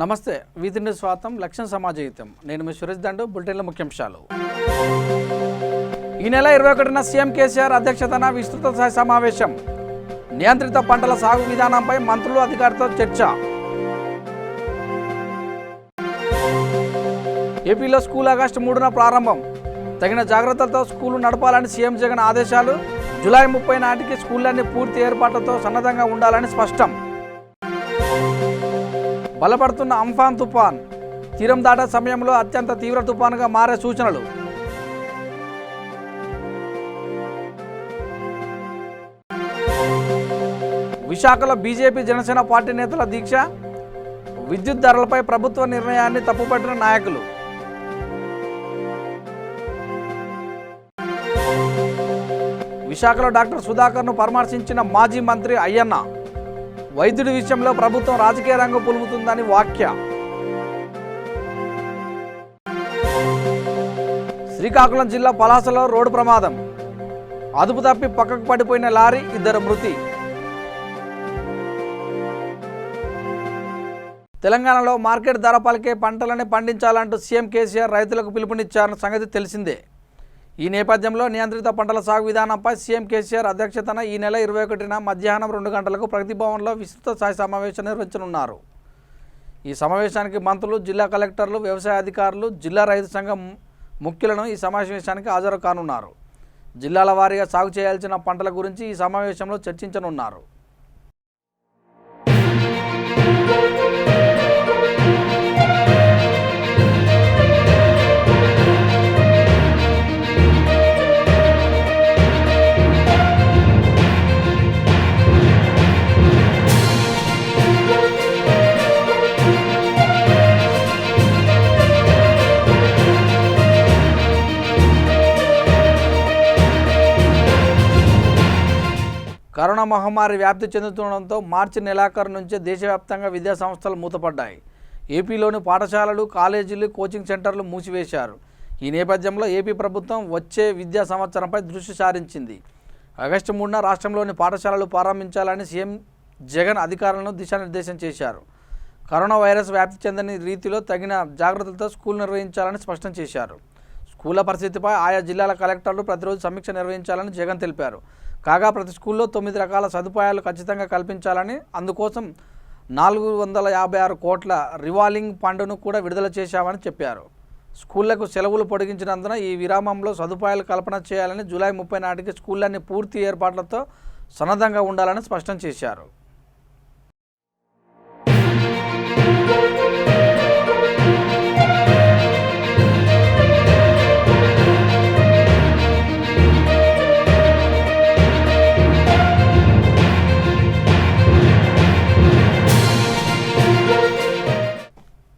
నమస్తే వీధిని స్వాగతం లక్ష్యం సమాజహితం నేను మీ సురేష్ దండు బులెటిన్ల ముఖ్యాంశాలు ఈ నెల 21న సీఎం కేసీఆర్ అధ్యక్షతన విస్తృత స్థాయి సమావేశం నియంత్రిత పంటల సాగు విధానంపై మంత్రులు అధికారులతో చర్చ ఏపీలో స్కూల్ ఆగస్టు 3న ప్రారంభం తగిన జాగ్రత్తలతో స్కూలు నడపాలని సీఎం జగన్ ఆదేశాలు జూలై 30 నాటికి స్కూళ్లన్నీ పూర్తి ఏర్పాట్లతో సన్నద్ధంగా ఉండాలని స్పష్టం బలపడుతున్న అంఫాన్ తుఫాన్ తీరం దాటే సమయంలో అత్యంత తీవ్ర తుఫానుగా మారే సూచనలు విశాఖలో బీజేపీ జనసేన పార్టీ నేతల దీక్ష విద్యుత్ ధరలపై ప్రభుత్వ నిర్ణయాన్ని తప్పుపట్టిన నాయకులు విశాఖలో డాక్టర్ సుధాకర్ను పరామర్శించిన మాజీ మంత్రి అయ్యన్న వైద్యుడి విషయంలో ప్రభుత్వం రాజకీయ రంగం పులుముతుందని వ్యాఖ్య శ్రీకాకుళం జిల్లా పలాసలో రోడ్డు ప్రమాదం అదుపు తప్పి పక్కకు పడిపోయిన లారీ 2 మృతి తెలంగాణలో మార్కెట్ ధర పలికే పంటలని పండించాలంటూ సీఎం కేసీఆర్ రైతులకు పిలుపునిచ్చారన్న సంగతి తెలిసిందే ఈ నేపథ్యంలో నియంత్రిత పంటల సాగు విధానంపై సీఎం కేసీఆర్ అధ్యక్షతన ఈ నెల 21న మధ్యాహ్నం 2 గంటలకు ప్రగతి భవన్లో విస్తృత స్థాయి సమావేశం నిర్వహించనున్నారు ఈ సమావేశానికి మంత్రులు జిల్లా కలెక్టర్లు వ్యవసాయ అధికారులు జిల్లా రైతు సంఘం ముఖ్యులను ఈ సమావేశానికి హాజరు కానున్నారు జిల్లాల వారీగా సాగు చేయాల్సిన పంటల గురించి ఈ సమావేశంలో చర్చించనున్నారు కరోనా మహమ్మారి వ్యాప్తి చెందుతుండడంతో మార్చి నెలాఖరు నుంచే దేశవ్యాప్తంగా విద్యా సంస్థలు మూతపడ్డాయి ఏపీలోని పాఠశాలలు కాలేజీలు కోచింగ్ సెంటర్లు మూసివేశారు ఈ నేపథ్యంలో ఏపీ ప్రభుత్వం వచ్చే విద్యా సంవత్సరంపై దృష్టి సారించింది ఆగస్టు 3న రాష్ట్రంలోని పాఠశాలలు ప్రారంభించాలని సీఎం జగన్ అధికారులను దిశానిర్దేశం చేశారు కరోనా వైరస్ వ్యాప్తి చెందని రీతిలో తగిన జాగ్రత్తలతో స్కూల్ నిర్వహించాలని స్పష్టం చేశారు స్కూళ్ల పరిస్థితిపై ఆయా జిల్లాల కలెక్టర్లు ప్రతిరోజు సమీక్ష నిర్వహించాలని జగన్ తెలిపారు కాగా ప్రతి స్కూల్లో 9 రకాల సదుపాయాలు ఖచ్చితంగా కల్పించాలని అందుకోసం 456 కోట్ల రివాల్వింగ్ ఫండ్ను కూడా విడుదల చేశామని చెప్పారు స్కూళ్లకు సెలవులు పొడిగించినందున ఈ విరామంలో సదుపాయాలు కల్పన చేయాలని జూలై 30 నాటికి స్కూళ్లన్నీ పూర్తి ఏర్పాట్లతో సన్నద్ధంగా ఉండాలని స్పష్టం చేశారు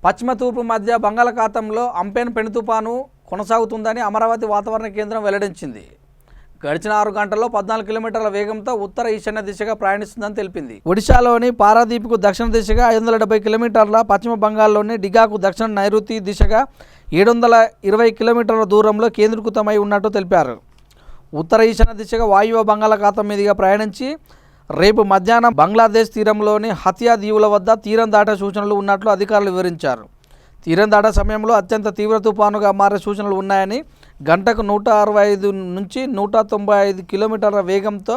పశ్చిమ తూర్పు మధ్య బంగాళాఖాతంలో అంపెన్ పెను తుపాను కొనసాగుతుందని అమరావతి వాతావరణ కేంద్రం వెల్లడించింది గడిచిన 6 గంటల్లో 14 కిలోమీటర్ల వేగంతో ఉత్తర ఈశాన్య దిశగా ప్రయాణిస్తుందని తెలిపింది ఒడిశాలోని పారాదీప్కు దక్షిణ దిశగా 570 కిలోమీటర్ల పశ్చిమ బంగాల్లోని డిగాకు దక్షిణ నైరుతి దిశగా 720 కిలోమీటర్ల దూరంలో కేంద్రీకృతమై ఉన్నట్టు తెలిపారు ఉత్తర ఈశాన్య దిశగా వాయువ్య బంగాళాఖాతం మీదుగా ప్రయాణించి రేపు మధ్యాహ్నం బంగ్లాదేశ్ తీరంలోని హతియా దీవుల వద్ద తీరం దాటే సూచనలు ఉన్నట్లు అధికారులు వివరించారు తీరం దాటే సమయంలో అత్యంత తీవ్ర తుపానుగా మారే సూచనలు ఉన్నాయని గంటకు 165 నుంచి 195 కిలోమీటర్ల వేగంతో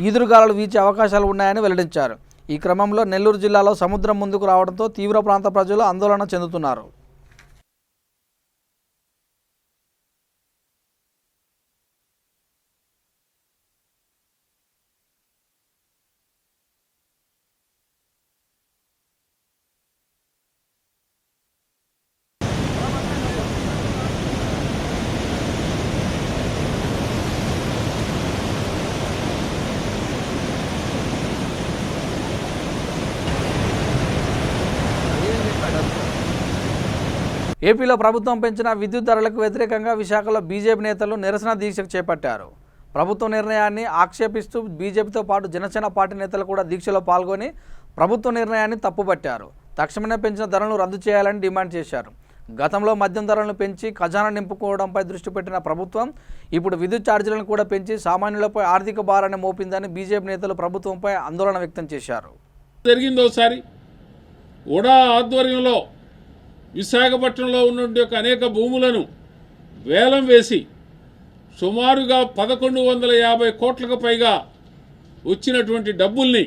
ఈదురుగాలులు వీచే అవకాశాలు ఉన్నాయని వెల్లడించారు ఈ క్రమంలో నెల్లూరు జిల్లాలో సముద్రం ముందుకు రావడంతో తీవ్ర ప్రాంత ప్రజలు ఆందోళన చెందుతున్నారు ఏపీలో ప్రభుత్వం పెంచిన విద్యుత్ ధరలకు వ్యతిరేకంగా విశాఖలో బీజేపీ నేతలు నిరసన దీక్ష చేపట్టారు ప్రభుత్వ నిర్ణయాన్ని ఆక్షేపిస్తూ బీజేపీతో పాటు జనసేన పార్టీ నేతలు కూడా దీక్షలో పాల్గొని ప్రభుత్వ నిర్ణయాన్ని తప్పుపట్టారు తక్షణమే పెంచిన ధరలను రద్దు చేయాలని డిమాండ్ చేశారు గతంలో మద్యం ధరలను పెంచి ఖజానా నింపుకోవడంపై దృష్టి పెట్టిన ప్రభుత్వం ఇప్పుడు విద్యుత్ ఛార్జీలను కూడా పెంచి సామాన్యులపై ఆర్థిక భారాన్ని మోపిందని బీజేపీ నేతలు ప్రభుత్వంపై ఆందోళన వ్యక్తం చేశారు జరిగిందోసారి ఉడా ఆధ్వర్యంలో విశాఖపట్నంలో ఉన్నటువంటి అనేక భూములను వేలం వేసి సుమారుగా 1150 కోట్లకు పైగా వచ్చినటువంటి డబ్బుల్ని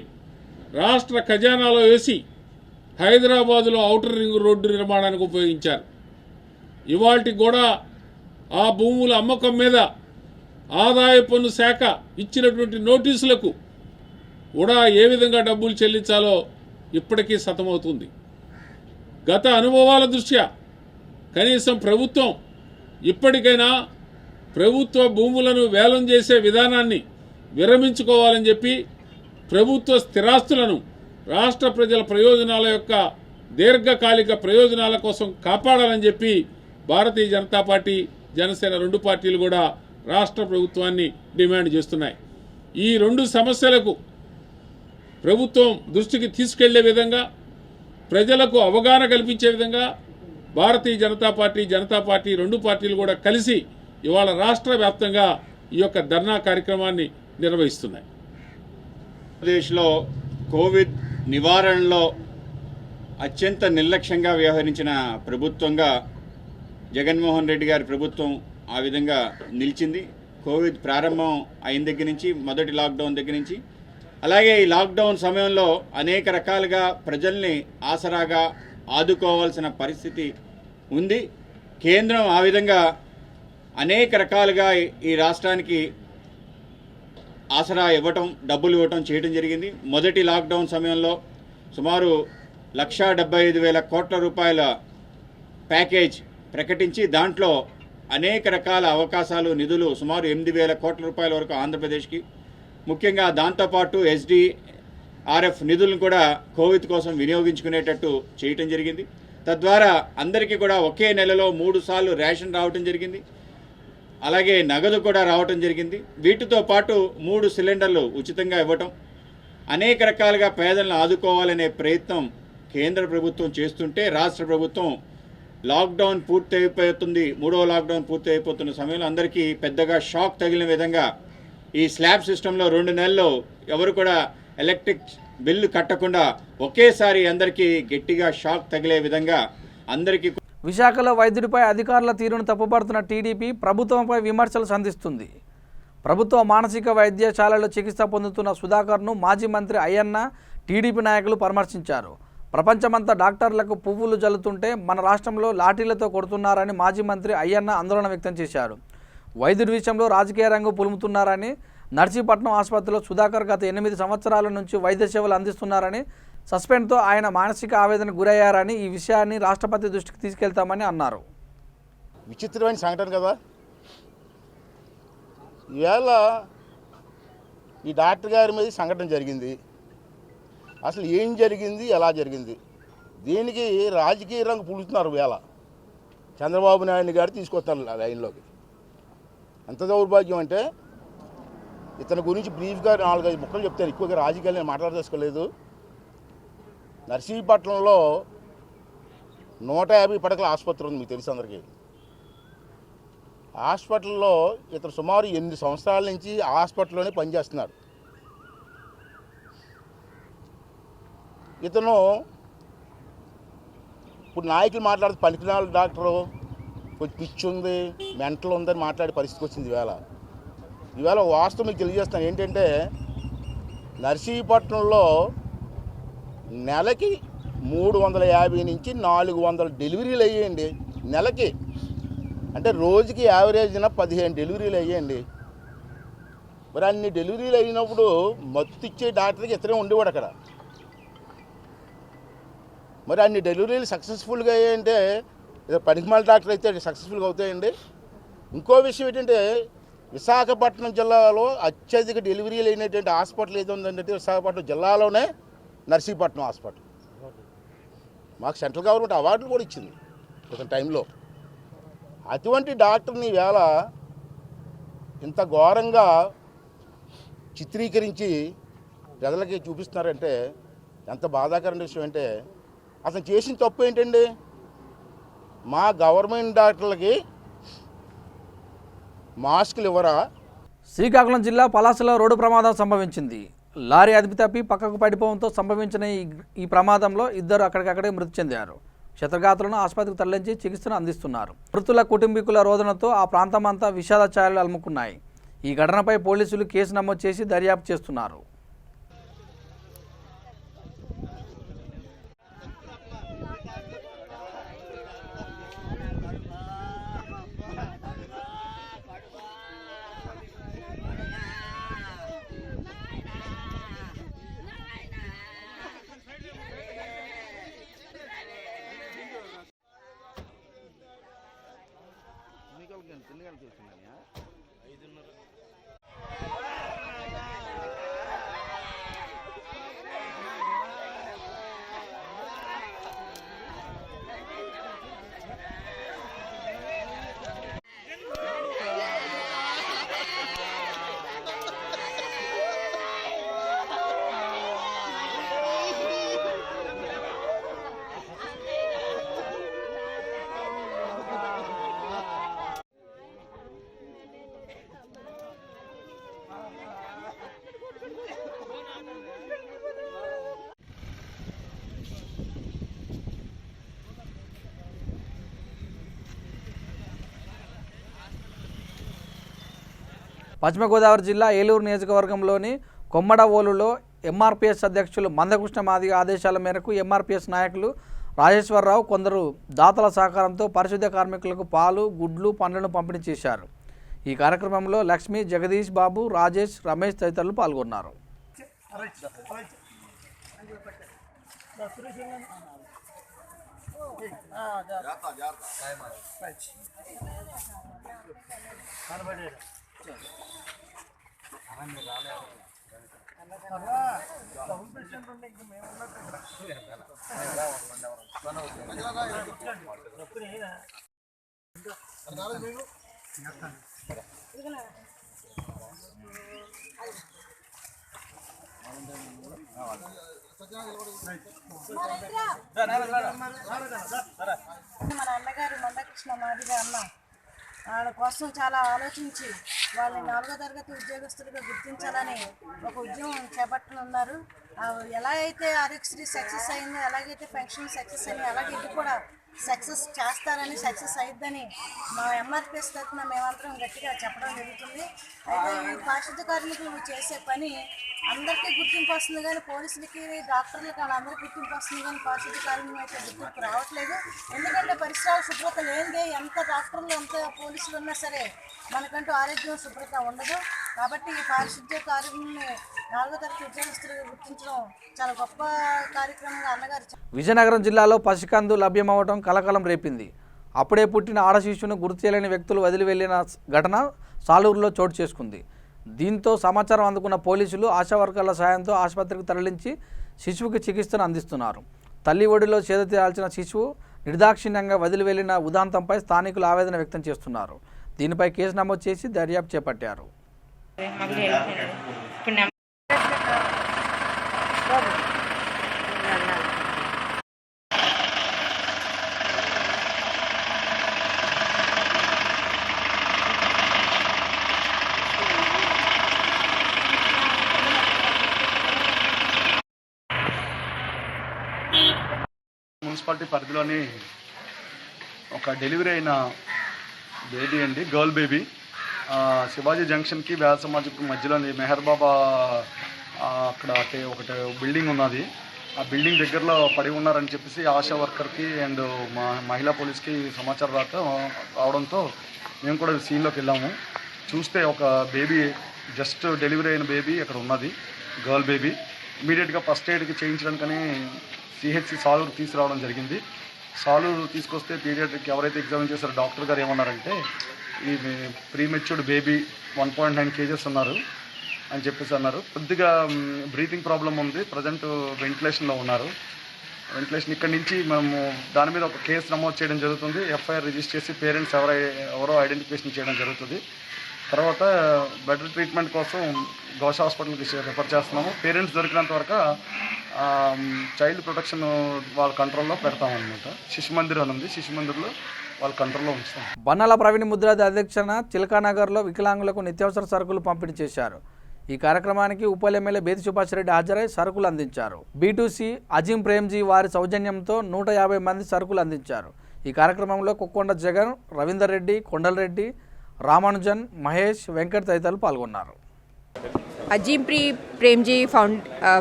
రాష్ట్ర ఖజానాలో వేసి హైదరాబాదులో ఔటర్ రింగ్ రోడ్డు నిర్మాణానికి ఉపయోగించారు. ఇవాల్టి కూడా ఆ భూముల అమ్మకం మీద ఆదాయ పన్ను శాఖ ఇచ్చినటువంటి నోటీసులకు కూడా ఏ విధంగా డబ్బులు చెల్లించాలో ఇప్పటికీ సతమవుతుంది. గత అనుభవాల దృష్ట్యా కనీసం ప్రభుత్వం ఇప్పటికైనా ప్రభుత్వ భూములను వేలం చేసే విధానాన్ని విరమించుకోవాలని చెప్పి ప్రభుత్వ స్థిరాస్తులను రాష్ట్ర ప్రజల ప్రయోజనాల యొక్క దీర్ఘకాలిక ప్రయోజనాల కోసం కాపాడాలని చెప్పి భారతీయ జనతా పార్టీ, జనసేన రెండు పార్టీలు కూడా రాష్ట్ర ప్రభుత్వాన్ని డిమాండ్ చేస్తున్నాయి. ఈ రెండు సమస్యలకు ప్రభుత్వం దృష్టికి తీసుకెళ్లే విధంగా, ప్రజలకు అవగాహన కల్పించే విధంగా భారతీయ జనతా పార్టీ రెండు పార్టీలు కూడా కలిసి ఇవాళ రాష్ట్ర వ్యాప్తంగా ఈ యొక్క ధర్నా కార్యక్రమాన్ని నిర్వహిస్తున్నాయి. ఆంధ్రప్రదేశ్లో కోవిడ్ నివారణలో అత్యంత నిర్లక్ష్యంగా వ్యవహరించిన ప్రభుత్వంగా జగన్మోహన్ రెడ్డి గారి ప్రభుత్వం ఆ విధంగా నిలిచింది. కోవిడ్ ప్రారంభం అయిన దగ్గర నుంచి, మొదటి లాక్డౌన్ దగ్గర నుంచి, అలాగే ఈ లాక్డౌన్ సమయంలో అనేక రకాలుగా ప్రజల్ని ఆసరాగా ఆదుకోవాల్సిన పరిస్థితి ఉంది. కేంద్రం ఆ విధంగా అనేక రకాలుగా ఈ రాష్ట్రానికి ఆసరా ఇవ్వటం, డబ్బులు ఇవ్వటం చేయడం జరిగింది. మొదటి లాక్డౌన్ సమయంలో సుమారు 1,75,000 కోట్ల రూపాయల ప్యాకేజ్ ప్రకటించి దాంట్లో అనేక రకాల అవకాశాలు, నిధులు సుమారు 8,000 కోట్ల రూపాయల వరకు ఆంధ్రప్రదేశ్కి, ముఖ్యంగా దాంతోపాటు SDRF నిధులను కూడా కోవిడ్ కోసం వినియోగించుకునేటట్టు చేయటం జరిగింది. తద్వారా అందరికీ కూడా ఒకే నెలలో 3 సార్లు రేషన్ రావటం జరిగింది. అలాగే నగదు కూడా రావటం జరిగింది. వీటితో పాటు 3 సిలిండర్లు ఉచితంగా ఇవ్వటం, అనేక రకాలుగా పేదలను ఆదుకోవాలనే ప్రయత్నం కేంద్ర ప్రభుత్వం చేస్తుంటే రాష్ట్ర ప్రభుత్వం లాక్డౌన్ పూర్తి అయిపోతుంది, 3వ లాక్డౌన్ పూర్తి అయిపోతున్న సమయంలో అందరికీ పెద్దగా షాక్ తగిలిన విధంగా ఈ స్లాబ్ సిస్టంలో 2 నెలల్లో ఎవరు కూడా ఎలక్ట్రిక్ బిల్లు కట్టకుండా ఒకేసారి అందరికీ గట్టిగా షాక్ తగిలే విధంగా అందరికీ. విశాఖలో వైద్యుడిపై అధికారుల తీరును తప్పుపడుతున్న టీడీపీ ప్రభుత్వంపై విమర్శలు సంధిస్తుంది. ప్రభుత్వ మానసిక వైద్యశాలలో చికిత్స పొందుతున్న సుధాకర్ను మాజీ మంత్రి అయ్యన్న, టీడీపీ నాయకులు పరామర్శించారు. ప్రపంచమంతా డాక్టర్లకు పువ్వులు జల్లుతుంటే మన రాష్ట్రంలో లాఠీలతో కొడుతున్నారని మాజీ మంత్రి అయ్యన్న ఆందోళన వ్యక్తం చేశారు. వైద్యుడి విషయంలో రాజకీయ రంగు పులుముతున్నారని, నర్సీపట్నం ఆసుపత్రిలో సుధాకర్ గత 8 సంవత్సరాల నుంచి వైద్య సేవలు అందిస్తున్నారని, సస్పెండ్తో ఆయన మానసిక ఆవేదనకు గురయ్యారని, ఈ విషయాన్ని రాష్ట్రపతి దృష్టికి తీసుకెళ్తామని అన్నారు. విచిత్రమైన సంఘటన కదా. ఈవేళ ఈ డాక్టర్ గారి మీద సంఘటన జరిగింది. అసలు ఏం జరిగింది, ఎలా జరిగింది, దీనికి రాజకీయ రంగు పులుతున్నారు. వేళ చంద్రబాబు నాయుడు గారు తీసుకొస్తారు లైన్లోకి. ఎంత దౌర్భాగ్యం అంటే, ఇతని గురించి బ్రీఫ్గా 4-5 ముక్కలు చెప్తాను, ఎక్కువగా రాజకీయాలు నేను మాట్లాడదలుచుకోలేదు. నర్సీపట్నంలో 150 పడకల ఆసుపత్రి ఉంది, మీకు తెలుసు అందరికీ. హాస్పిటల్లో ఇతను సుమారు 8 సంవత్సరాల నుంచి హాస్పిటల్లోనే పనిచేస్తున్నాడు. ఇతను ఇప్పుడు నాయకులు మాట్లాడితే పనికిరాల డాక్టరు, కొంచెం పిచ్చి ఉంది, మెంటల్ ఉందని మాట్లాడే పరిస్థితికి వచ్చింది. ఈవేళ వాస్తవం మీకు తెలియజేస్తాను ఏంటంటే, నర్సీపట్నంలో నెలకి 350 నుంచి 400 డెలివరీలు అయ్యాయండి. నెలకి అంటే రోజుకి యావరేజ్న 15 డెలివరీలు అయ్యాయండి. మరి అన్ని డెలివరీలు అయినప్పుడు మత్తు ఇచ్చే డాక్టర్కి ఇతనే ఉండేవాడు అక్కడ. మరి అన్ని డెలివరీలు సక్సెస్ఫుల్గా అయ్యాయంటే పనికిమాల డాక్టర్ అయితే సక్సెస్ఫుల్గా అవుతాయండి. ఇంకో విషయం ఏంటంటే, విశాఖపట్నం జిల్లాలో అత్యధిక డెలివరీలు అయినటువంటి హాస్పిటల్ ఏది ఉందంటే విశాఖపట్నం జిల్లాలోనే నర్సీపట్నం హాస్పిటల్. మాకు సెంట్రల్ గవర్నమెంట్ అవార్డులు కూడా ఇచ్చింది ఒక టైంలో. అటువంటి డాక్టర్ని వేళ ఇంత ఘోరంగా చిత్రీకరించి ప్రజలకి చూపిస్తున్నారంటే ఎంత బాధాకరమైన విషయం. అంటే అతను చేసిన తప్పు ఏంటండి, మా గవర్నమెంట్ డాక్టర్లకి మాస్కులు ఇవ్వరా? శ్రీకాకుళం జిల్లా పలాసలో రోడ్డు ప్రమాదం సంభవించింది. లారీ అదుపు తప్పి పక్కకు పడిపోవడంతో సంభవించిన ఈ ప్రమాదంలో ఇద్దరు అక్కడికక్కడే మృతి చెందారు. క్షతగాతులను ఆసుపత్రికి తరలించి చికిత్సను అందిస్తున్నారు. మృతుల కుటుంబీకుల రోదనతో ఆ ప్రాంతమంతా విషాద ఛాయలు అలుముకున్నాయి. ఈ ఘటనపై పోలీసులు కేసు నమోదు చేసి దర్యాప్తు చేస్తున్నారు. పశ్చిమ గోదావరి జిల్లా ఏలూరు నియోజకవర్గంలోని కొమ్మడవోలులో ఎంఆర్పీఎస్ అధ్యక్షులు మందకృష్ణ మాదిగ ఆదేశాల మేరకు ఎంఆర్పీఎస్ నాయకులు రాజేశ్వరరావు కొందరు దాతల సహకారంతో పరిశుద్ధ కార్మికులకు పాలు, గుడ్లు, పండ్లను పంపిణీ చేశారు. ఈ కార్యక్రమంలో లక్ష్మి, జగదీష్ బాబు, రాజేష్, రమేష్ తదితరులు పాల్గొన్నారు. మన అన్నగారు మందకృష్ణ మాదిగ అన్న వాళ్ళ కోసం చాలా ఆలోచించి వాళ్ళని 4వ తరగతి ఉద్యోగస్తులుగా గుర్తించాలని ఒక ఉద్యమం చేపట్టనున్నారు. ఎలా అయితే ఆరోగ్యశ్రీ సక్సెస్ అయిందో, ఎలాగైతే పెన్షన్ సక్సెస్ అయింది, అలాగే ఇది కూడా సక్సెస్ చేస్తారని, సక్సెస్ అయిద్దని మా ఎంఆర్పీఎస్ తరఫున మేమందరం గట్టిగా చెప్పడం జరుగుతుంది. అయితే ఈ పారిశుద్ధ కార్మికులు చేసే పని అందరికీ గుర్తింపు వస్తుంది, కానీ పోలీసులకి, డాక్టర్లకి వాళ్ళందరికీ గుర్తింపు వస్తుంది, కానీ పారిశుద్ధ కార్మికులు అయితే గుర్తింపు రావట్లేదు. ఎందుకంటే పరిసరాల శుభ్రత లేనిదే ఎంత డాక్టర్లు, ఎంత పోలీసులు ఉన్నా సరే మనకంటూ ఆరోగ్యం శుభ్రత ఉండదు. కాబట్టి ఈ పారిశుద్ధ్య కార్మికుల్ని 4వ తరగతి ఉద్యోగస్తులుగా గుర్తించడం చాలా గొప్ప కార్యక్రమంగా అన్నగారు. విజయనగరం జిల్లాలో పసికందు లభ్యమవడం కలకలం రేపింది. అప్పుడే పుట్టిన ఆడ శిశువును గుర్తు చేయలేని వ్యక్తులు వదిలి వెళ్లిన ఘటన సాలూరులో చోటు చేసుకుంది. దీంతో సమాచారం అందుకున్న పోలీసులు ఆశా వర్కర్ల సాయంతో ఆసుపత్రికి తరలించి శిశువుకి చికిత్సను అందిస్తున్నారు. తల్లి ఒడిలో చేద తీరాల్సిన శిశువు నిర్దాక్షిణ్యంగా వదిలి వెళ్లిన ఉదాంతంపై స్థానికులు ఆవేదన వ్యక్తం చేస్తున్నారు. దీనిపై కేసు నమోదు చేసి దర్యాప్తు చేపట్టారు. మున్సిపాలిటీ పరిధిలోని ఒక డెలివరీ అయిన బేబీ అండి, గర్ల్ బేబీ. శివాజీ జంక్షన్కి వ్యాస సమాజకు మధ్యలోని మెహర్ బాబా అక్కడ ఒకటి బిల్డింగ్ ఉన్నది. ఆ బిల్డింగ్ దగ్గరలో పడి ఉన్నారని చెప్పేసి ఆశా వర్కర్కి అండ్ మహిళా పోలీస్కి సమాచారం రావడంతో మేము కూడా సీన్లోకి వెళ్ళాము. చూస్తే ఒక బేబీ, జస్ట్ డెలివరీ అయిన బేబీ అక్కడ ఉన్నది, గర్ల్ బేబీ. ఇమీడియట్గా ఫస్ట్ ఎయిడ్కి చేయించడానికని సిహెచ్సి సాలూరు తీసుకురావడం జరిగింది. సాలూరు తీసుకొస్తే పీడియాట్రిక్ ఎవరైతే ఎగ్జామిన్ చేశారో డాక్టర్ గారు ఏమన్నారంటే, ఈ ప్రీమెచ్యూర్డ్ బేబీ 1.9 kgs ఉన్నారు అని చెప్పేసి అన్నారు. కొద్దిగా బ్రీతింగ్ ప్రాబ్లం ఉంది, ప్రజెంట్ వెంటిలేషన్లో ఉన్నారు. వెంటిలేషన్ ఇక్కడి నుంచి మేము దాని మీద ఒక కేసు నమోదు చేయడం జరుగుతుంది. ఎఫ్ఐఆర్ రిజిస్టర్ చేసి పేరెంట్స్ ఎవరో ఐడెంటిఫికేషన్ చేయడం జరుగుతుంది. తర్వాత బెటర్ ట్రీట్మెంట్ కోసం గోషా హాస్పిటల్కి రిఫర్ చేస్తున్నాము. పేరెంట్స్ దొరికినంత వరకు చైల్డ్ ప్రొటెక్షన్ వాళ్ళ కంట్రోల్లో పెడతామన్నమాట. శిశు మందిర్ అని ఉంది, శిశు మందిర్లో వాళ్ళ కంట్రోల్లో ఉంచుతాం. బన్నాల ప్రవీణ్ ముద్రాది అధ్యక్షన చిలకానగర్లో వికలాంగులకు నిత్యావసర సరుకులు పంపిణీ చేశారు. ఈ కార్యక్రమానికి ఉప ఎమ్మెల్యే బేతి సుభాష్ రెడ్డి హాజరై సరుకులు అందించారు. B2C అజీం ప్రేమ్జీ వారి సౌజన్యంతో 150 మంది సరుకులు అందించారు. ఈ కార్యక్రమంలో కుక్కొండ జగన్, రవీందర్ రెడ్డి, కొండలరెడ్డి, రామానుజన్, మహేష్, వెంకట్ తదితరులు పాల్గొన్నారు. అజీం ప్రేమ్జీ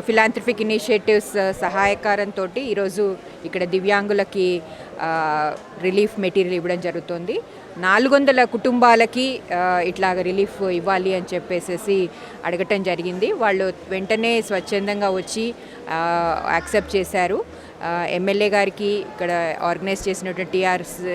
ఫిలాంథ్రఫిక్ ఇనిషియేటివ్స్ సహాయకారంతో ఈరోజు ఇక్కడ దివ్యాంగులకి రిలీఫ్ మెటీరియల్ ఇవ్వడం జరుగుతుంది. 400 కుటుంబాలకి ఇట్లాగ రిలీఫ్ ఇవ్వాలి అని చెప్పేసి అడగటం జరిగింది. వాళ్ళు వెంటనే స్వచ్ఛందంగా వచ్చి యాక్సెప్ట్ చేశారు. ఎమ్మెల్యే గారికి, ఇక్కడ ఆర్గనైజ్ చేసినటువంటి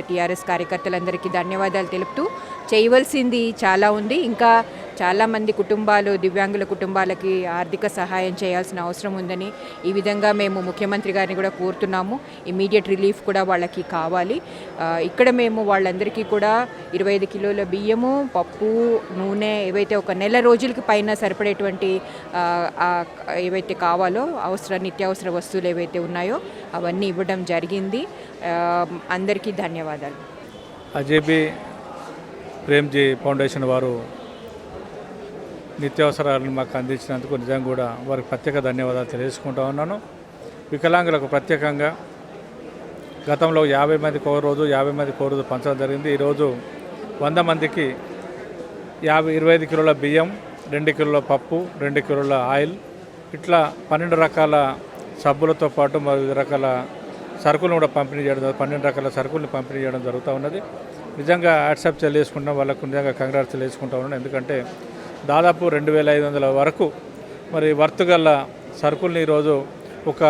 టీఆర్ఎస్ కార్యకర్తలందరికీ ధన్యవాదాలు తెలుపుతూ, చేయవలసింది చాలా ఉంది. ఇంకా చాలామంది కుటుంబాలు, దివ్యాంగుల కుటుంబాలకి ఆర్థిక సహాయం చేయాల్సిన అవసరం ఉందని ఈ విధంగా మేము ముఖ్యమంత్రి గారిని కూడా కోరుతున్నాము. ఇమీడియట్ రిలీఫ్ కూడా వాళ్ళకి కావాలి. ఇక్కడ మేము వాళ్ళందరికీ కూడా 25 కిలోల బియ్యము, పప్పు, నూనె, ఏవైతే ఒక నెల రోజులకి పైన సరిపడేటువంటి ఏవైతే కావాలో నిత్యావసర వస్తువులు ఏవైతే ఉన్నాయో అవన్నీ ఇవ్వడం జరిగింది. అందరికీ ధన్యవాదాలు. అజీం ప్రేమ్జీ ఫౌండేషన్ వారు నిత్యావసరాలను మాకు అందించినందుకు నిజంగా కూడా వారికి ప్రత్యేక ధన్యవాదాలు తెలియజేసుకుంటా ఉన్నాను. వికలాంగులకు ప్రత్యేకంగా గతంలో 50 మందికి ఒక రోజు 50 మందికి ఒక రోజు పంచడం జరిగింది. ఈరోజు 100 మందికి 25 కిలోల బియ్యం, 2 కిలోల పప్పు, 2 కిలోల ఆయిల్, ఇట్లా 12 రకాల సబ్బులతో పాటు వివిధ రకాల సరుకులను కూడా పంపిణీ చేయడం, 12 రకాల సరుకులను పంపిణీ చేయడం జరుగుతూ ఉన్నది. నిజంగా యాక్సెప్ట్ తెలియజేసుకుంటాం, వాళ్ళకు నిజంగా కంగ్రాట్స్ తెలియజేసుకుంటా ఉన్నాను. ఎందుకంటే దాదాపు 2500 వరకు మరి వర్త్ గల సరుకుల్ని ఈరోజు ఒక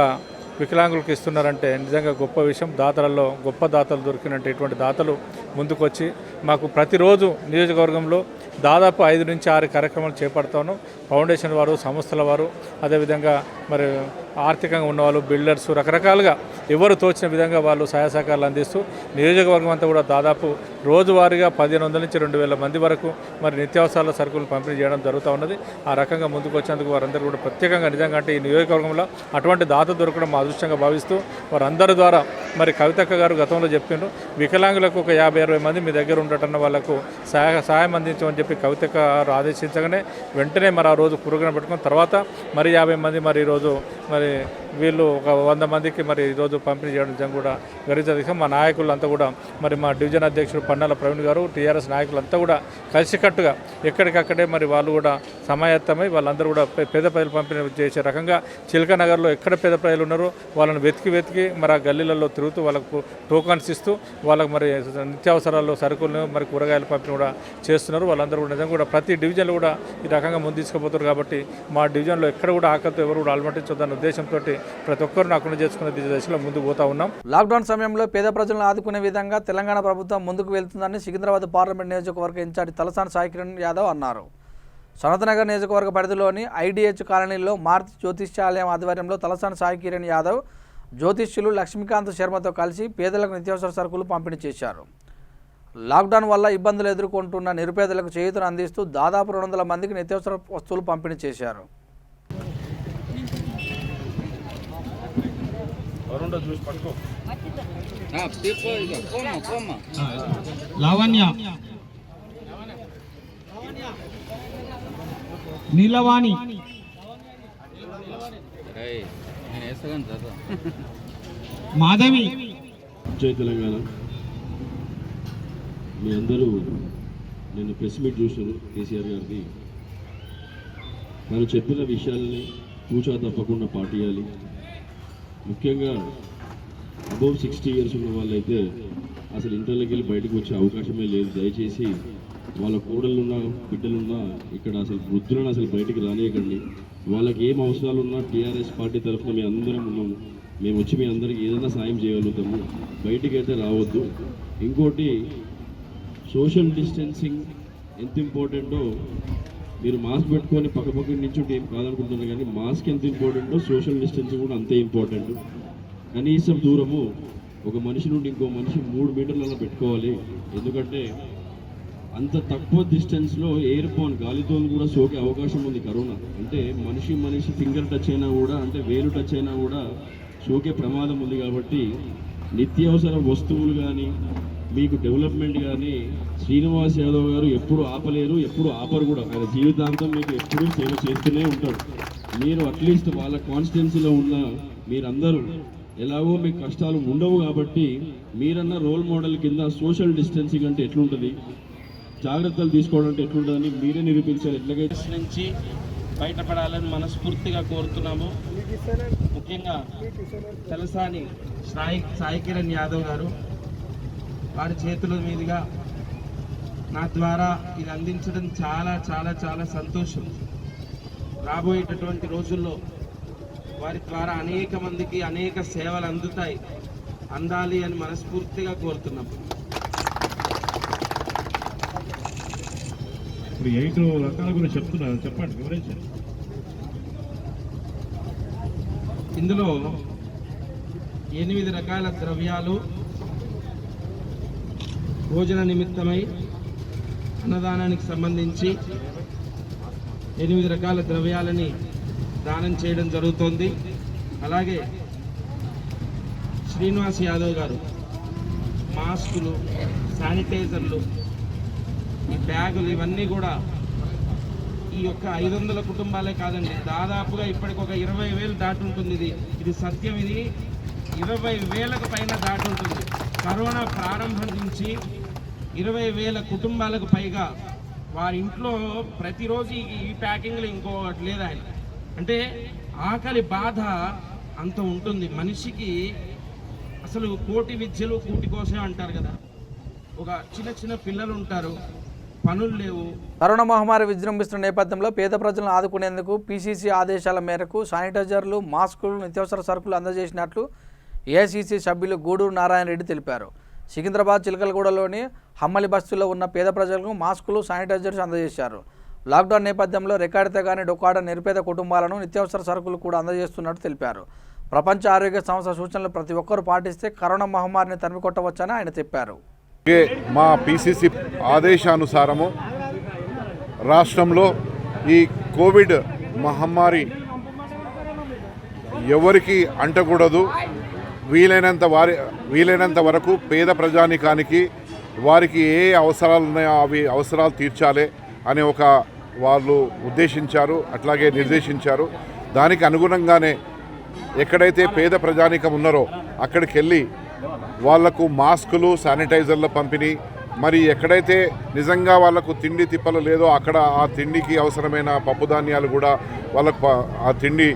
వికలాంగులకు ఇస్తున్నారంటే నిజంగా గొప్ప విషయం. దాతలలో గొప్ప దాతలు దొరికినట్టు ఇటువంటి దాతలు ముందుకొచ్చి మాకు ప్రతిరోజు నియోజకవర్గంలో దాదాపు 5 నుంచి 6 కార్యక్రమాలు చేపడతాను. ఫౌండేషన్ వారు, సంస్థల వారు, అదేవిధంగా మరి ఆర్థికంగా ఉన్నవాళ్ళు, బిల్డర్స్, రకరకాలుగా ఎవరు తోచిన విధంగా వాళ్ళు సహాయ సహకారాలు అందిస్తూ నియోజకవర్గం అంతా కూడా దాదాపు రోజువారీగా 1500 నుంచి 2000 మంది వరకు మరి నిత్యావసరాల సరుకులు పంపిణీ చేయడం జరుగుతూ ఉన్నది. ఆ రకంగా ముందుకు వచ్చినందుకు వారందరూ కూడా ప్రత్యేకంగా నిజంగా అంటే ఈ నియోజకవర్గంలో అటువంటి దాత దొరకడం మా అదృష్టంగా భావిస్తూ వారందరి ద్వారా మరి కవితక్క గారు గతంలో చెప్పిండ్రు, వికలాంగులకు ఒక 50-60 మంది మీ దగ్గర ఉండటన్న వాళ్ళకు సహాయం అందించమని చెప్పి కవితక్క గారు ఆదేశించగానే వెంటనే మరి ఆ రోజు పురుగున పెట్టుకున్న తర్వాత మరి 50 మంది మరి ఈరోజు మరి వీళ్ళు ఒక 100 మందికి మరి ఈరోజు పంపిణీ చేయడం కూడా గర్వించదగ్గ. మా నాయకులంతా కూడా మరి మా డివిజన్ అధ్యక్షుడు పన్నాల ప్రవీణ్ గారు, టీఆర్ఎస్ నాయకులంతా కూడా కలిసికట్టుగా ఎక్కడికక్కడే మరి వాళ్ళు కూడా సమాయత్తమై వాళ్ళందరూ కూడా పేద ప్రజలు పంపిణీ చేసే రకంగా చిలక నగర్లో ఎక్కడ పేద ప్రజలు ఉన్నారో వాళ్ళని వెతికి మరి ఆ గల్లీలలో తిరుగుతూ వాళ్ళకు టోకన్స్ ఇస్తూ వాళ్ళకు మరి నిత్యావసరాలు సరుకులను మరి కూరగాయల పంపిణీ కూడా చేస్తున్నారు. వాళ్ళందరూ కూడా నిజంగా కూడా ప్రతి డివిజన్లో కూడా ఈ రకంగా ముందు తీసుకుపోతారు. కాబట్టి మా డివిజన్లో ఎక్కడ కూడా ఆకలితో ఎవరు కూడా అలమటించొద్దన్న ఉద్దేశంతో ప్రతి ఒక్కరు నాకుండా చేసుకునే దిశలో ముందుకు పోతా ఉన్నాం. లాక్డౌన్ సమయంలో పేద ప్రజలను ఆదుకునే విధంగా తెలంగాణ ప్రభుత్వం ముందుకు వెళ్తుందని సికింద్రాబాద్ పార్లమెంట్ నియోజకవర్గ ఇన్ఛార్జి తలసాని సాయి కిరణ్ యాదవ్ అన్నారు. సనత్నగర్ నియోజకవర్గ పరిధిలోని IDH కాలనీలో మారుతి జ్యోతిష్యాలయం ఆధ్వర్యంలో తలసాని సాయి కిరణ్ యాదవ్ జ్యోతిష్యులు లక్ష్మీకాంత్ శర్మతో కలిసి పేదలకు నిత్యావసర సరుకులు పంపిణీ చేశారు. లాక్డౌన్ వల్ల ఇబ్బందులు ఎదుర్కొంటున్న నిరుపేదలకు చేయూతను అందిస్తూ దాదాపు 200 మందికి నిత్యావసర వస్తువులు పంపిణీ చేశారు. లావణ్య, నీలవాణి, మాధవి. జై తెలంగాణ. మీ అందరూ నేను ప్రెస్ మీట్ చూసాను కేసీఆర్ గారిది. మనం చెప్పిన విషయాలని కూచా తప్పకుండా పాటియాలి. ముఖ్యంగా అబౌవ్ 60 ఇయర్స్ ఉన్న వాళ్ళైతే అసలు ఇంట్లోకి వెళ్ళి బయటకు వచ్చే అవకాశమే లేదు. దయచేసి వాళ్ళ కోడళ్ళున్నా బిడ్డలున్నా ఇక్కడ అసలు వృద్ధులను అసలు బయటికి రానియకండి. వాళ్ళకి ఏం అవసరాలున్నా టీఆర్ఎస్ పార్టీ తరఫున మేము అందరం ఉన్నాము. మేము వచ్చి మీ అందరికీ ఏదైనా సాయం చేయగలుగుతాము. బయటికి అయితే రావద్దు. ఇంకోటి, సోషల్ డిస్టెన్సింగ్ ఎంత ఇంపార్టెంటో మీరు మాస్క్ పెట్టుకొని పక్కపక్కన నుంచి ఏం కాదనుకుంటున్నారు, కానీ మాస్క్ ఎంత ఇంపార్టెంటో సోషల్ డిస్టెన్సింగ్ కూడా అంతే ఇంపార్టెంట్. కనీసం దూరము ఒక మనిషి నుండి ఇంకో మనిషి 3 మీటర్లలో పెట్టుకోవాలి. ఎందుకంటే అంత తక్కువ డిస్టెన్స్లో ఎయిర్పోన్ గాలితో కూడా సోకే అవకాశం ఉంది కరోనా. అంటే మనిషి ఫింగర్ టచ్ అయినా కూడా, అంటే వేలు టచ్ అయినా కూడా సోకే ప్రమాదం ఉంది. కాబట్టి నిత్యావసర వస్తువులు కానీ మీకు డెవలప్మెంట్ కానీ శ్రీనివాస్ యాదవ్ గారు ఎప్పుడు ఆపలేరు, ఎప్పుడు ఆపరు కూడా. ఆయన జీవితాంతం మీకు ఎప్పుడూ సేవ చేస్తూనే ఉంటారు. మీరు అట్లీస్ట్ వాళ్ళ కాన్స్టిట్యున్సీలో ఉన్న మీరందరూ ఎలాగో మీకు కష్టాలు ఉండవు కాబట్టి మీరన్న రోల్ మోడల్ కింద సోషల్ డిస్టెన్సింగ్ అంటే ఎట్లుంటుంది, జాగ్రత్తలు తీసుకోవడం అంటే ఎట్లుంటుందని మీరే నిరూపించారు. ఎట్లాగైతే నుంచి బయటపడాలని మనస్ఫూర్తిగా కోరుతున్నాము. ముఖ్యంగా తలసాని సాయి కిరణ్ యాదవ్ గారు వారి చేతుల మీదుగా నా ద్వారా ఇది అందించడం చాలా చాలా చాలా సంతోషం. రాబోయేటటువంటి రోజుల్లో వారి ద్వారా అనేక మందికి అనేక సేవలు అందాలి అని మనస్ఫూర్తిగా కోరుతున్నాం. ఇప్పుడు 8 రకాల గురించి చెప్తున్నారు, చెప్పండి, వివరించండి. ఇందులో 8 రకాల ద్రవ్యాలు భోజన నిమిత్తమై అన్నదానానికి సంబంధించి 8 రకాల ద్రవ్యాలని దానం చేయడం జరుగుతోంది. అలాగే శ్రీనివాస్ యాదవ్ గారు మాస్కులు, శానిటైజర్లు, ఈ బ్యాగులు ఇవన్నీ కూడా ఈ యొక్క 500 కుటుంబాలే కాదండి, దాదాపుగా ఇప్పటికి ఒక 20,000 దాటి ఉంటుంది. ఇది సత్యం. ఇది 20,000కు పైన దాటి ఉంటుంది. కరోనా ప్రారంభం నుంచి 20,000 కుటుంబాలకు పైగా వారి ఇంట్లో ప్రతిరోజు ఈ ప్యాకింగ్లు ఇంకోటి లేదు. ఆయన అంటే ఆకలి బాధ అంత ఉంటుంది మనిషికి. అసలు కోటి విద్యలు కూటి కోసే అంటారు కదా. ఒక చిన్న పిల్లలు ఉంటారు, పనులు లేవు. కరోనా మహమ్మారి విజృంభిస్తున్న నేపథ్యంలో పేద ప్రజలను ఆదుకునేందుకు పీసీసీ ఆదేశాల మేరకు శానిటైజర్లు, మాస్కులు, నిత్యావసర సరుకులు అందజేసినట్లు ఏఐసీసీ సభ్యులు గూడూరు నారాయణ రెడ్డి తెలిపారు. సికింద్రాబాద్ చిలకలగూడలోని హమ్మలి బస్తీలో ఉన్న పేద ప్రజలకు మాస్కులు, శానిటైజర్స్ అందజేశారు. లాక్డౌన్ నేపథ్యంలో రెక్కాడితే గానీ డొక్కాడ నిరుపేద కుటుంబాలను నిత్యావసర సరుకులు కూడా అందజేస్తున్నట్టు తెలిపారు. ప్రపంచ ఆరోగ్య సంస్థ సూచనలు ప్రతి ఒక్కరూ పాటిస్తే కరోనా మహమ్మారిని తరిమికొట్టవచ్చని ఆయన చెప్పారు. మా పీసీసీ ఆదేశానుసారము రాష్ట్రంలో ఈ కోవిడ్ మహమ్మారి ఎవరికి అంటకూడదు, వీలైనంత వరకు పేద ప్రజానికానికి వారికి ఏ అవసరాలు ఉన్నాయో అవి అవసరాలు తీర్చాలి అని వాళ్ళు ఉద్దేశించారు, అట్లాగే నిర్దేశించారు. దానికి అనుగుణంగానే ఎక్కడైతే పేద ప్రజానికం ఉన్నారో అక్కడికి వెళ్ళి వాళ్లకు మాస్కులు, శానిటైజర్ల పంపిణీ, మరి ఎక్కడైతే నిజంగా వాళ్లకు తిండి తిప్పలు లేదో అక్కడ ఆ తిండికి అవసరమైన పప్పు ధాన్యాలు కూడా వాళ్ళకు ఆ తిండి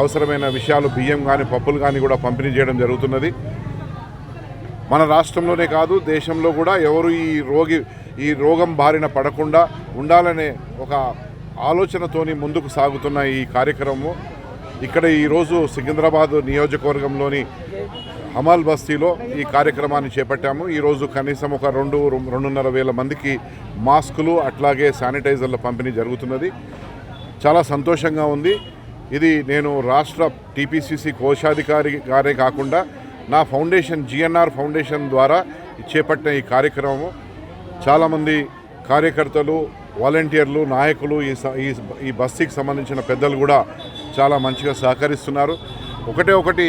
అవసరమైన విషయాలు, బియ్యం కానీ పప్పులు కానీ కూడా పంపిణీ చేయడం జరుగుతున్నది. మన రాష్ట్రంలోనే కాదు, దేశంలో కూడా ఎవరు ఈ రోగం బారిన పడకుండా ఉండాలనే ఒక ఆలోచనతోని ముందుకు సాగుతున్న ఈ కార్యక్రమం ఇక్కడ ఈరోజు సికింద్రాబాద్ నియోజకవర్గంలోని హమాల్ బస్తీలో ఈ కార్యక్రమాన్ని చేపట్టాము. ఈరోజు కనీసం ఒక 2-2.5 వేల మందికి మాస్కులు అట్లాగే శానిటైజర్ల పంపిణీ జరుగుతున్నది. చాలా సంతోషంగా ఉంది. ఇది నేను రాష్ట్ర టీపీసీసీ కోశాధికారి గారే కాకుండా నా ఫౌండేషన్ జిఎన్ఆర్ ఫౌండేషన్ ద్వారా చేపట్టిన ఈ కార్యక్రమం చాలామంది కార్యకర్తలు, వాలంటీర్లు, నాయకులు, ఈ బస్తీకి సంబంధించిన పెద్దలు కూడా చాలా మంచిగా సహకరిస్తున్నారు. ఒకటి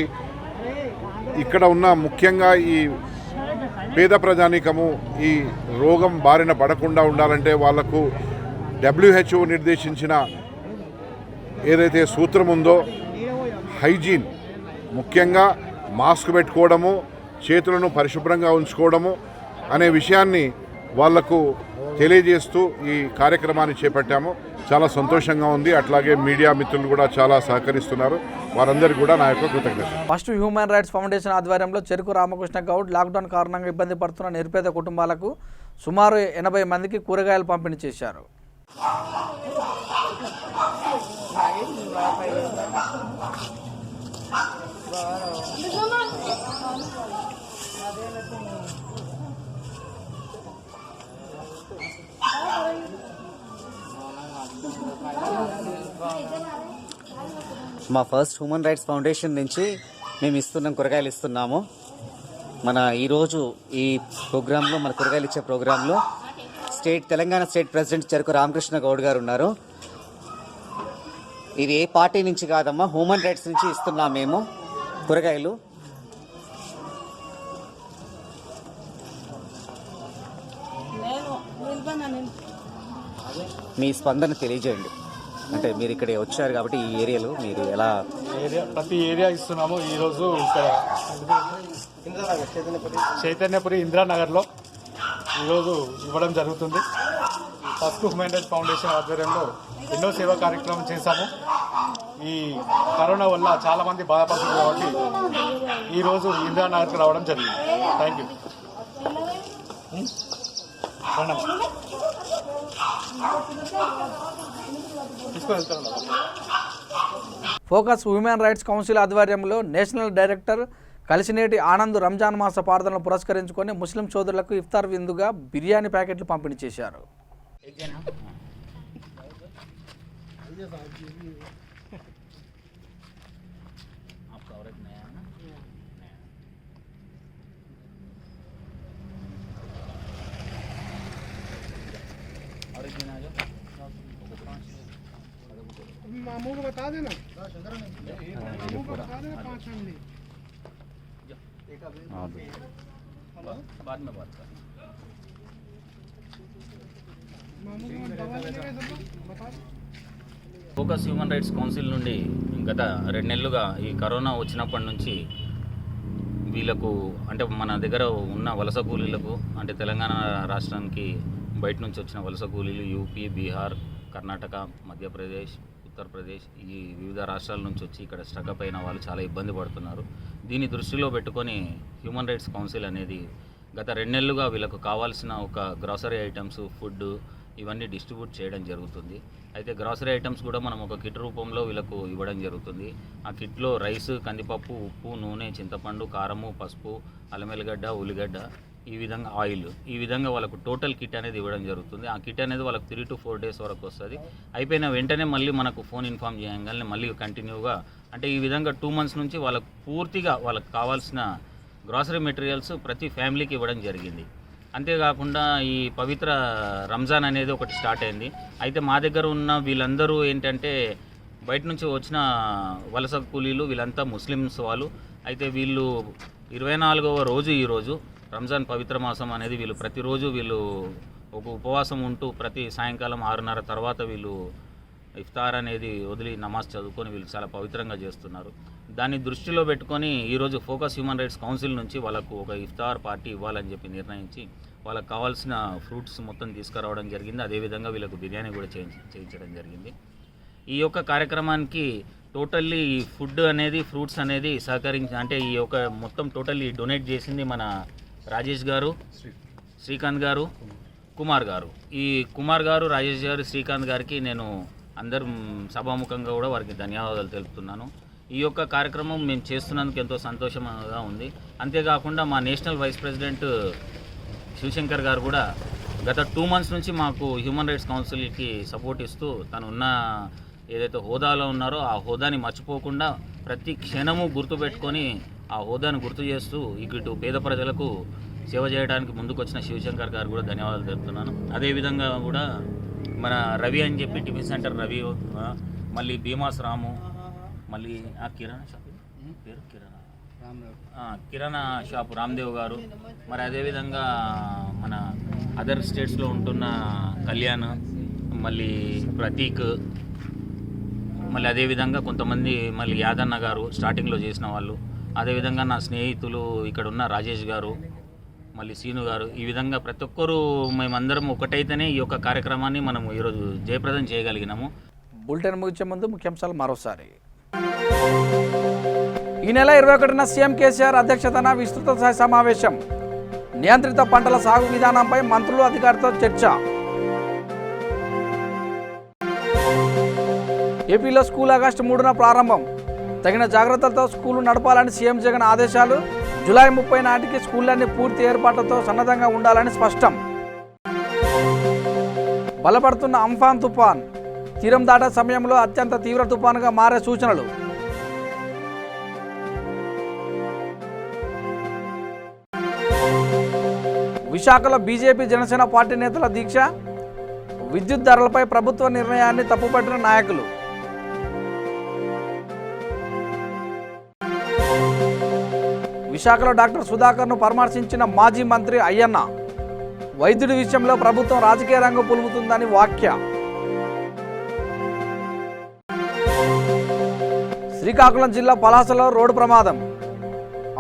ఇక్కడ ఉన్న ముఖ్యంగా ఈ పేద ప్రజానీకము ఈ రోగం బారిన పడకుండా ఉండాలంటే వాళ్లకు WHO నిర్దేశించిన ఏదైతే సూత్రం ఉందో హైజీన్, ముఖ్యంగా మాస్క్ పెట్టుకోవడము, చేతులను పరిశుభ్రంగా ఉంచుకోవడము అనే విషయాన్ని వాళ్లకు తెలియజేస్తూ ఈ కార్యక్రమాన్ని చేపట్టాము. చాలా సంతోషంగా ఉంది. అట్లాగే మీడియా మిత్రులు కూడా చాలా సహకరిస్తున్నారు. వారందరికీ కూడా నా యొక్క కృతజ్ఞత. ఫస్ట్ హ్యూమన్ రైట్స్ ఫౌండేషన్ ఆధ్వర్యంలో చెరుకు రామకృష్ణ గౌడ్ లాక్డౌన్ కారణంగా ఇబ్బంది పడుతున్న నిరుపేద కుటుంబాలకు సుమారు 80 మందికి కూరగాయలు పంపిణీ చేశారు. మా ఫస్ట్ హ్యూమన్ రైట్స్ ఫౌండేషన్ నుంచి మేము కూరగాయలు ఇస్తున్నాము. ఈరోజు ఈ ప్రోగ్రాంలో, మన కూరగాయలు ఇచ్చే ప్రోగ్రాంలో తెలంగాణ స్టేట్ ప్రెసిడెంట్ చెరుకు రామకృష్ణ గౌడ్ గారు ఉన్నారు. ఇది ఏ పార్టీ నుంచి కాదమ్మా, హ్యూమన్ రైట్స్ నుంచి ఇస్తున్నాం మేము కూరగాయలు. మీ స్పందన తెలియజేయండి. అంటే మీరు ఇక్కడ వచ్చారు కాబట్టి ఈ ఏరియాలో మీరు ఎలా ప్రతి ఏరియా ఇస్తున్నాము. ఈరోజు ఇక్కడ చైతన్యపురి ఇందిరానగర్లో ఈరోజు ఇవ్వడం జరుగుతుంది. ఫస్ట్ హ్యూమన్ రైట్స్ ఫౌండేషన్ ఆధ్వర్యంలో ఎన్నో సేవా కార్యక్రమం చేశాము. ఈ కరోనా వల్ల చాలామంది బాధపడుతున్నారు కాబట్టి ఈరోజు ఇందిరానగర్కి రావడం జరిగింది. Thank you. Focus human rights council ఆధ్వర్యంలో నేషనల్ డైరెక్టర్ కలిసినేటి ఆనంద్ రంజాన్ మాస ప్రార్థనలు పురస్కరించుకొని ముస్లిం సోదరులకు ఇఫ్తార్ విందుగా బిర్యానీ ప్యాకెట్లు పంపిణీ చేశారు. मामू को बता देना, मामू को बता देना 5 आदमी बाद में बात कर. मामू को दवा लेने का सब बता. ఫోకస్ హ్యూమన్ రైట్స్ కౌన్సిల్ నుండి గత 2 నెలలుగా ఈ కరోనా వచ్చినప్పటి నుంచి వీళ్ళకు అంటే మన దగ్గర ఉన్న వలస కూలీలకు అంటే తెలంగాణ రాష్ట్రానికి బయట నుంచి వచ్చిన వలస కూలీలు యూపీ, బీహార్, కర్ణాటక, మధ్యప్రదేశ్, ఉత్తరప్రదేశ్ ఈ వివిధ రాష్ట్రాల నుంచి వచ్చి ఇక్కడ స్ట్రక్అప్ అయిన వాళ్ళు చాలా ఇబ్బంది పడుతున్నారు. దీన్ని దృష్టిలో పెట్టుకొని హ్యూమన్ రైట్స్ కౌన్సిల్ అనేది గత 2 నెలలుగా వీళ్ళకు కావాల్సిన ఒక గ్రాసరీ ఐటమ్స్, ఫుడ్ ఇవన్నీ డిస్ట్రిబ్యూట్ చేయడం జరుగుతుంది. అయితే గ్రాసరీ ఐటమ్స్ కూడా మనం ఒక కిట్ రూపంలో వీళ్ళకు ఇవ్వడం జరుగుతుంది. ఆ కిట్లో రైస్, కందిపప్పు, ఉప్పు, నూనె, చింతపండు, కారము, పసుపు, అల్లం వెల్లిగడ్డ, ఉల్లిగడ్డ, ఈ విధంగా ఆయిల్, ఈ విధంగా వాళ్ళకు టోటల్ కిట్ అనేది ఇవ్వడం జరుగుతుంది. ఆ కిట్ అనేది వాళ్ళకు 3 to 4 days వరకు వస్తుంది. అయిపోయిన వెంటనే మళ్ళీ మనకు ఫోన్ ఇన్ఫామ్ చేయగానే మళ్ళీ కంటిన్యూగా అంటే ఈ విధంగా 2 months నుంచి వాళ్ళకు పూర్తిగా వాళ్ళకు కావాల్సిన గ్రాసరీ మెటీరియల్స్ ప్రతి ఫ్యామిలీకి ఇవ్వడం జరిగింది. అంతేకాకుండా ఈ పవిత్ర రంజాన్ అనేది ఒకటి స్టార్ట్ అయింది. అయితే మా దగ్గర ఉన్న వీళ్ళందరూ ఏంటంటే బయట నుంచి వచ్చిన వలస కూలీలు, వీళ్ళంతా ముస్లిమ్స్ వాళ్ళు. అయితే వీళ్ళు 24వ రోజు ఈరోజు రంజాన్ పవిత్ర మాసం అనేది వీళ్ళు ప్రతిరోజు వీళ్ళు ఒక ఉపవాసం ఉంటూ ప్రతి సాయంకాలం 6:30 తర్వాత వీళ్ళు ఇఫ్తార్ అనేది వదిలి నమాజ్ చదువుకొని వీళ్ళు చాలా పవిత్రంగా చేస్తున్నారు. దాన్ని దృష్టిలో పెట్టుకొని ఈరోజు ఫోకస్ హ్యూమన్ రైట్స్ కౌన్సిల్ నుంచి వాళ్ళకు ఒక ఇఫ్తార్ పార్టీ ఇవ్వాలని చెప్పి నిర్ణయించి వాళ్ళకు కావాల్సిన ఫ్రూట్స్ మొత్తం తీసుకురావడం జరిగింది. అదేవిధంగా వీళ్ళకు బిర్యానీ కూడా చేయించడం జరిగింది. ఈ యొక్క కార్యక్రమానికి టోటల్లీ ఈ ఫుడ్ అనేది, ఫ్రూట్స్ అనేది అంటే ఈ యొక్క మొత్తం టోటల్లీ డొనేట్ చేసింది మన రాజేష్ గారు, శ్రీకాంత్ గారు, కుమార్ గారు. ఈ కుమార్ గారు, రాజేష్ గారు, శ్రీకాంత్ గారికి నేను అందరూ సభాముఖంగా కూడా వారికి ధన్యవాదాలు తెలుపుతున్నాను. ఈ యొక్క కార్యక్రమం మేము చేస్తున్నందుకు ఎంతో సంతోషంగా ఉంది. అంతేకాకుండా మా నేషనల్ వైస్ ప్రెసిడెంట్ శివశంకర్ గారు కూడా గత 2 months నుంచి మాకు హ్యూమన్ రైట్స్ కౌన్సిల్కి సపోర్ట్ ఇస్తూ తను ఉన్న ఏదైతే హోదాలో ఉన్నారో ఆ హోదాని మర్చిపోకుండా ప్రతి క్షణము గుర్తుపెట్టుకొని ఆ హోదాను గుర్తు చేస్తూ ఇటు పేద ప్రజలకు సేవ చేయడానికి ముందుకు వచ్చిన శివశంకర్ గారు కూడా ధన్యవాదాలు తెలుపుతున్నాను. అదేవిధంగా కూడా మన రవి అని చెప్పి టిఫిన్ సెంటర్ రవి, మళ్ళీ భీమాస్ రాము, మళ్ళీ ఆ కిరాణా షాప్ పేరు కిరాణా షాప్ రామ్దేవ్ గారు, మరి అదేవిధంగా మన అదర్ స్టేట్స్లో ఉంటున్న కళ్యాణ్, మళ్ళీ ప్రతీక్, మళ్ళీ అదేవిధంగా కొంతమంది మళ్ళీ యాదన్న గారు స్టార్టింగ్లో చేసిన వాళ్ళు, అదేవిధంగా నా స్నేహితులు ఇక్కడ ఉన్న రాజేష్ గారు, మళ్ళీ సీను గారు, ఈ విధంగా ప్రతి ఒక్కరూ మేమందరం ఒకటైతేనే ఈ యొక్క కార్యక్రమాన్ని మనము ఈరోజు జయప్రదం చేయగలిగినాము. బులెటిన్ ముగించే ముందు ముఖ్యాంశాలు మరోసారి. ఈ నెల 21న సీఎం కేసీఆర్ అధ్యక్షతన విస్తృత స్థాయి సమావేశం. నియంత్రిత పంటల సాగు విధానంపై మంత్రులు, అధికారులతో చర్చ. ఏపీలో స్కూల్ ఆగస్టు 3న ప్రారంభం. తగిన జాగ్రత్తలతో స్కూలు నడపాలని సీఎం జగన్ ఆదేశాలు. జూలై 30 నాటికి స్కూళ్లన్నీ పూర్తి ఏర్పాట్లతో సన్నద్ధంగా ఉండాలని స్పష్టం. బలపడుతున్న అంఫాన్ తుఫాన్ తీరం దాటే సమయంలో అత్యంత తీవ్ర తుఫానుగా మారే సూచనలు. విశాఖలో బీజేపీ, జనసేన పార్టీ నేతల దీక్ష. విద్యుత్ ధరలపై ప్రభుత్వ నిర్ణయాన్ని తప్పుపట్టిన నాయకులు. విశాఖలో డాక్టర్ సుధాకర్ను పరామర్శించిన మాజీ మంత్రి అయ్యన్న. వైద్యుడి విషయంలో ప్రభుత్వం రాజకీయ రంగం పులుముతుందని వ్యాఖ్య. శ్రీకాకుళం జిల్లా పలాసలో రోడ్డు ప్రమాదం.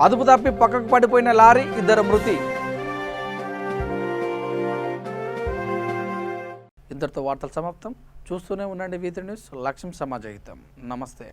అదుపు తప్పి పక్కకు పడిపోయిన లారీ, 2 మృతి. ఇంతటితో వార్తలు సమాప్తం. చూస్తూనే ఉండండి V3 న్యూస్. లక్ష్యం సమాజహితం. నమస్తే.